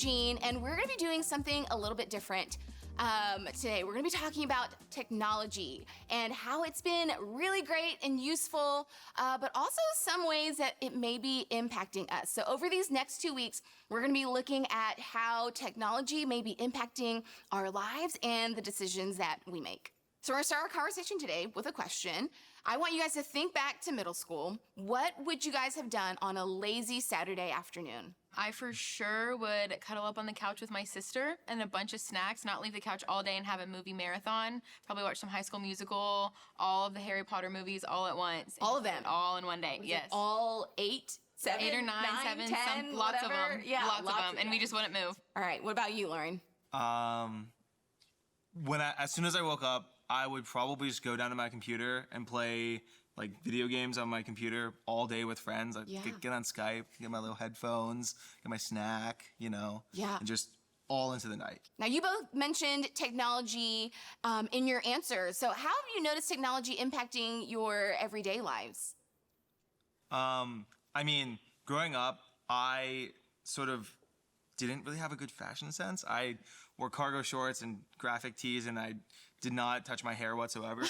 Jean, and we're gonna be doing something a little bit different today. We're gonna be talking about technology and how it's been really great and useful, but also some ways that it may be impacting us. So over these next 2 weeks, we're gonna be looking at how technology may be impacting our lives and the decisions that we make. So we're gonna start our conversation today with a question. I want you guys to think back to middle school. What would you guys have done on a lazy Saturday afternoon? I for sure would cuddle up on the couch with my sister and a bunch of snacks, not leave the couch all day and have a movie marathon. Probably watch some High School Musical, all of the Harry Potter movies all at once. All of them? All in one day, Was yes. it all 8, 7, 8 or 9, 7, 10, lots of whatever? them. Yeah, lots of them, and we them. just wouldn't move. All right, what about you, Lauren? As soon as I woke up, I would probably just go down to my computer and play like video games on my computer all day with friends. I'd get on Skype, get my little headphones, get my snack, and just all into the night. Now, you both mentioned technology in your answers. So how have you noticed technology impacting your everyday lives? Growing up, I sort of didn't really have a good fashion sense. I wore cargo shorts and graphic tees, and I did not touch my hair whatsoever.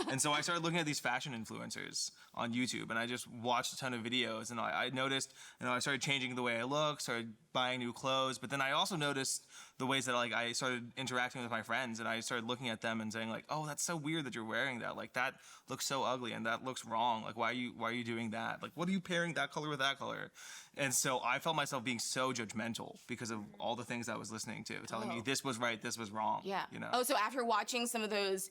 And so I started looking at these fashion influencers on YouTube, and I just watched a ton of videos, and I noticed, I started changing the way I look, started buying new clothes, but then I also noticed the ways that I started interacting with my friends, and I started looking at them and saying like, oh, that's so weird that you're wearing that. Like, that looks so ugly and that looks wrong. Like, why are you doing that? Like, what are you pairing that color with that color? And so I felt myself being so judgmental because of all the things I was listening to, telling me this was right, this was wrong. Yeah. Oh, so after watching some of those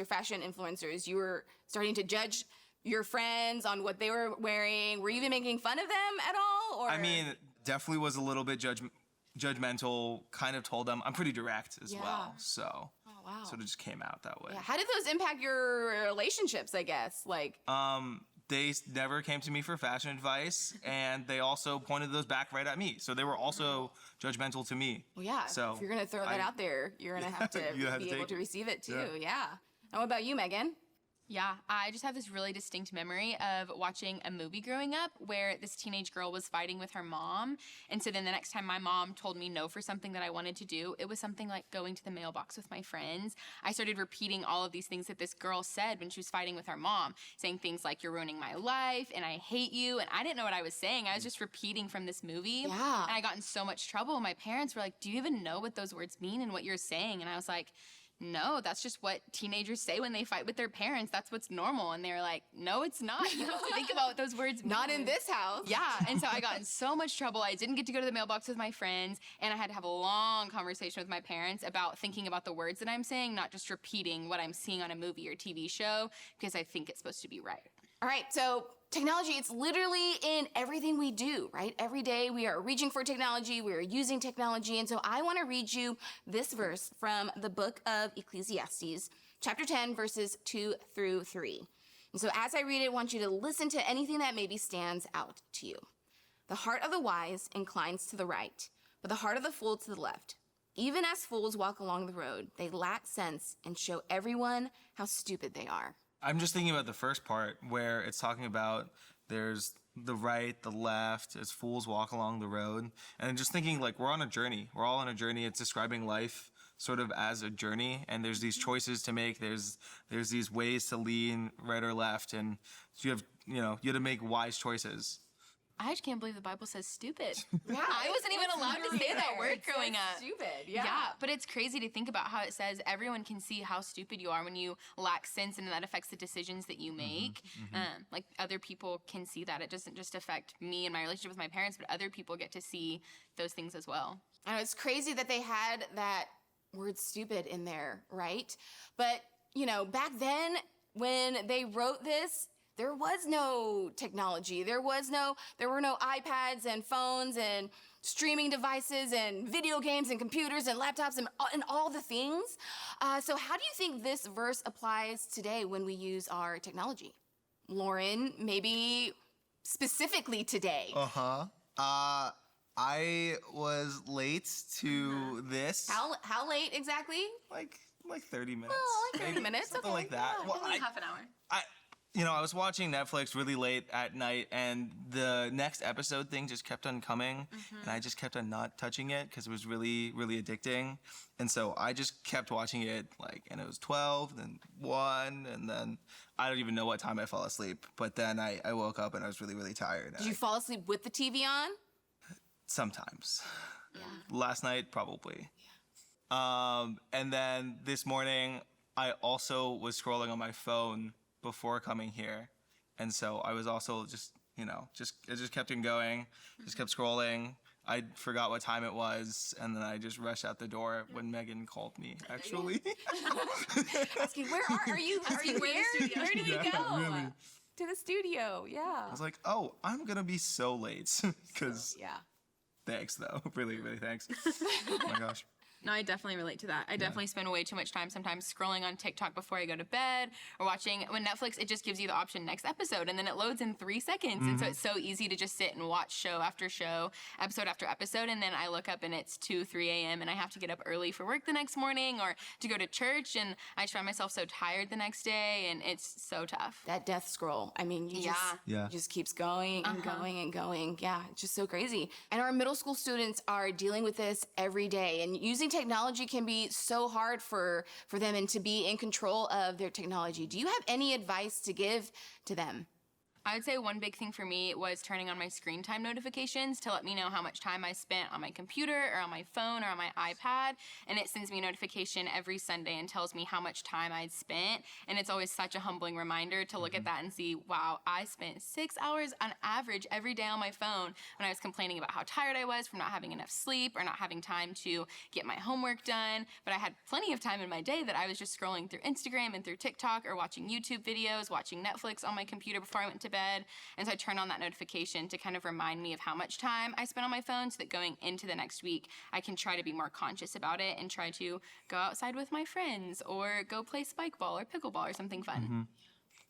fashion influencers, you were starting to judge your friends on what they were wearing. Were you even making fun of them at all? Or Definitely was a little bit judgmental, kind of told them. I'm pretty direct as well, so sort of just came out that way. Yeah. How did those impact your relationships, I guess? They never came to me for fashion advice, and they also pointed those back right at me. So they were also judgmental to me. Well, yeah. So if you're gonna throw that out there, you're gonna have to be able to receive it too. Yeah. And what about you, Megan? Yeah, I just have this really distinct memory of watching a movie growing up where this teenage girl was fighting with her mom. And so then the next time my mom told me no for something that I wanted to do, it was something like going to the mailbox with my friends. I started repeating all of these things that this girl said when she was fighting with her mom, saying things like, you're ruining my life, and I hate you. And I didn't know what I was saying. I was just repeating from this movie. Yeah. And I got in so much trouble. My parents were like, do you even know what those words mean and what you're saying? And I was like, no, that's just what teenagers say when they fight with their parents. That's what's normal. And they were like, no, it's not. You have to think about what those words mean. Not in this house. Yeah, and so I got in so much trouble. I didn't get to go to the mailbox with my friends, and I had to have a long conversation with my parents about thinking about the words that I'm saying, not just repeating what I'm seeing on a movie or TV show, because I think it's supposed to be right. All right, so technology, it's literally in everything we do, right? Every day we are reaching for technology, we are using technology, and so I want to read you this verse from the book of Ecclesiastes, chapter 10, verses 2 through 3. And so as I read it, I want you to listen to anything that maybe stands out to you. The heart of the wise inclines to the right, but the heart of the fool to the left. Even as fools walk along the road, they lack sense and show everyone how stupid they are. I'm just thinking about the first part where it's talking about there's the right, the left, as fools walk along the road. And I'm just thinking like we're on a journey. We're all on a journey. It's describing life sort of as a journey, and there's these choices to make. There's these ways to lean right or left, and so you have to make wise choices. I just can't believe the Bible says stupid. Yeah, I wasn't even allowed to say that word growing up. Stupid, Yeah, but it's crazy to think about how it says everyone can see how stupid you are when you lack sense, and that affects the decisions that you make. Like other people can see that. It doesn't just affect me and my relationship with my parents, but other people get to see those things as well. I know it's crazy that they had that word stupid in there, right? But, back then when they wrote this, there was no technology. There were no iPads and phones and streaming devices and video games and computers and laptops and all the things. So how do you think this verse applies today when we use our technology? Lauren, maybe specifically today. I was late to this. How late exactly? Like 30 minutes. Oh, like 30 minutes, something okay. like that. Yeah. Well, Only half an hour. you know, I was watching Netflix really late at night, and the next episode thing just kept on coming, and I just kept on not touching it because it was really, really addicting. And so I just kept watching it, like, and it was 12, then 1, and then I don't even know what time I fell asleep. But then I woke up and I was really, really tired. Did you fall asleep with the TV on? Sometimes. Yeah. Last night, probably. And then this morning, I also was scrolling on my phone before coming here. And so I was also just, you know, it just kept on going, just kept scrolling. I forgot what time it was, and then I just rushed out the door when Megan called me, actually. Asking, where are you? Are you where here? the studio? Where do we Yeah, go? really. To the studio, yeah. I was like, oh, I'm gonna be so late. Because Yeah. thanks, though. Really, really thanks. Oh my gosh. No, I definitely relate to that. I definitely spend way too much time sometimes scrolling on TikTok before I go to bed or watching. When Netflix, it just gives you the option next episode, and then it loads in 3 seconds. And so it's so easy to just sit and watch show after show, episode after episode. And then I look up and it's 2, 3 a.m. and I have to get up early for work the next morning or to go to church. And I just find myself so tired the next day, and it's so tough. That death scroll. I mean, Yeah. it just keeps going and going and going. Yeah, it's just so crazy. And our middle school students are dealing with this every day. And using technology can be so hard for them and to be in control of their technology. Do you have any advice to give to them? I would say one big thing for me was turning on my screen time notifications to let me know how much time I spent on my computer or on my phone or on my iPad. And it sends me a notification every Sunday and tells me how much time I'd spent. And it's always such a humbling reminder to look at that and see, wow, I spent 6 hours on average every day on my phone when I was complaining about how tired I was from not having enough sleep or not having time to get my homework done. But I had plenty of time in my day that I was just scrolling through Instagram and through TikTok or watching YouTube videos, watching Netflix on my computer before I went to bed. And so I turned on that notification to kind of remind me of how much time I spent on my phone so that going into the next week, I can try to be more conscious about it and try to go outside with my friends or go play spike ball or pickleball or something fun.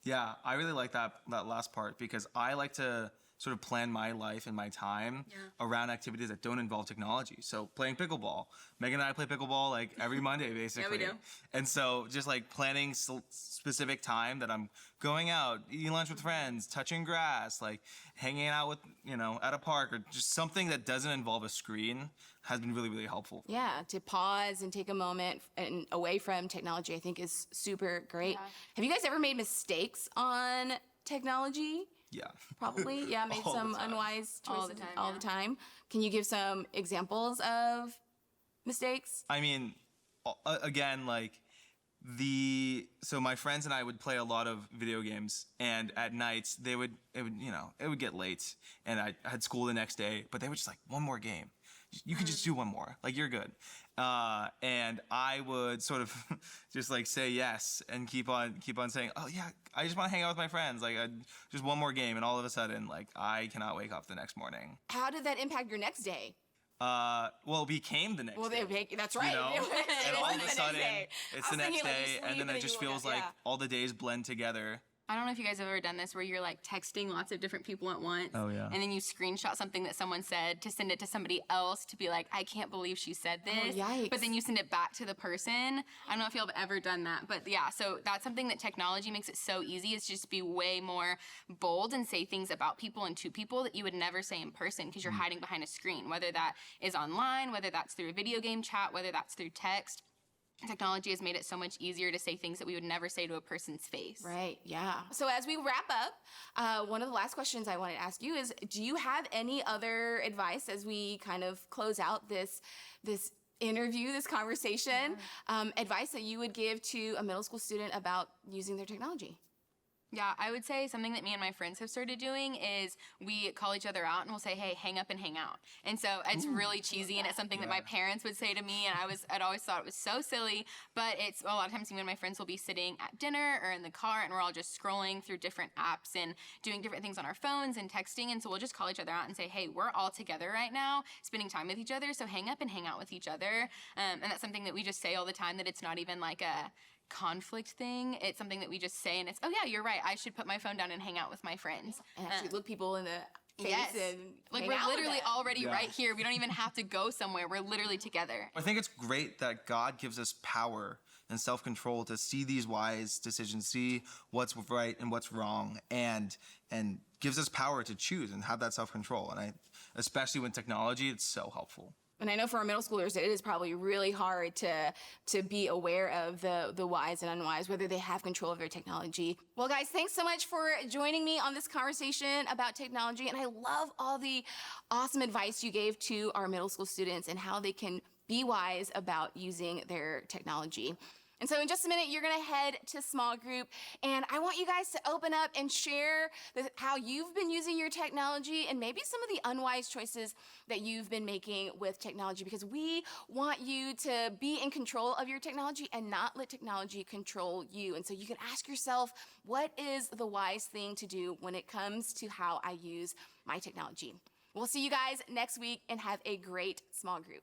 Yeah, I really like that last part because I like to sort of plan my life and my time around activities that don't involve technology. So playing pickleball. Megan and I play pickleball like every Monday, basically. do. And so just like planning specific time that I'm going out, eating lunch with friends, touching grass, like hanging out with, you know, at a park or just something that doesn't involve a screen has been really, really helpful. Yeah, to pause and take a moment and away from technology, I think is super great. Have you guys ever made mistakes on technology? Yeah. Probably, yeah, made All the some time. unwise choices All the time, all yeah. the time. Can you give some examples of mistakes? I mean, again, like so my friends and I would play a lot of video games, and at nights it would get late, and I had school the next day, but they would just like, one more game. You can just do one more, like you're good. And I would sort of just like say yes and keep on saying, oh yeah, I just want to hang out with my friends, like just one more game, and all of a sudden, like I cannot wake up the next morning. How did that impact your next day? Well, it became the next day. That's right. You know? And all of a the next sudden, day. it's I the was next thinking, like, day, you and sleep then it you just woke feels up, like yeah. all the days blend together. I don't know if you guys have ever done this where you're like texting lots of different people at once. Oh, yeah. And then you screenshot something that someone said to send it to somebody else to be like, I can't believe she said this. yikes. But then you send it back to the person. I don't know if y'all have ever done that. But yeah, so that's something that technology makes it so easy is just be way more bold and say things about people and to people that you would never say in person because you're hiding behind a screen, whether that is online, whether that's through a video game chat, whether that's through text. Technology has made it so much easier to say things that we would never say to a person's face. Right, yeah. So as we wrap up, one of the last questions I wanted to ask you is, do you have any other advice as we kind of close out this interview, this conversation, advice that you would give to a middle school student about using their technology? Yeah, I would say something that me and my friends have started doing is we call each other out and we'll say, hey, hang up and hang out. And so it's really cheesy and it's something that my parents would say to me and I'd always thought it was so silly, but it's a lot of times me and my friends will be sitting at dinner or in the car and we're all just scrolling through different apps and doing different things on our phones and texting. And so we'll just call each other out and say, hey, we're all together right now, spending time with each other, so hang up and hang out with each other. And that's something that we just say all the time, that it's not even like a conflict thing. It's something that we just say and it's, oh yeah, you're right, I should put my phone down and hang out with my friends. And actually look people in the face Yes. and Like hang we're out with literally them. already Yeah. right here. We don't even have to go somewhere. We're literally together. I think it's great that God gives us power and self-control to see these wise decisions, see what's right and what's wrong, and gives us power to choose and have that self-control. And especially with technology, it's so helpful. And I know for our middle schoolers, it is probably really hard to be aware of the wise and unwise, whether they have control of their technology. Well, guys, thanks so much for joining me on this conversation about technology. And I love all the awesome advice you gave to our middle school students and how they can be wise about using their technology. And so in just a minute, you're gonna head to small group, and I want you guys to open up and share how you've been using your technology and maybe some of the unwise choices that you've been making with technology, because we want you to be in control of your technology and not let technology control you. And so you can ask yourself, what is the wise thing to do when it comes to how I use my technology? We'll see you guys next week, and have a great small group.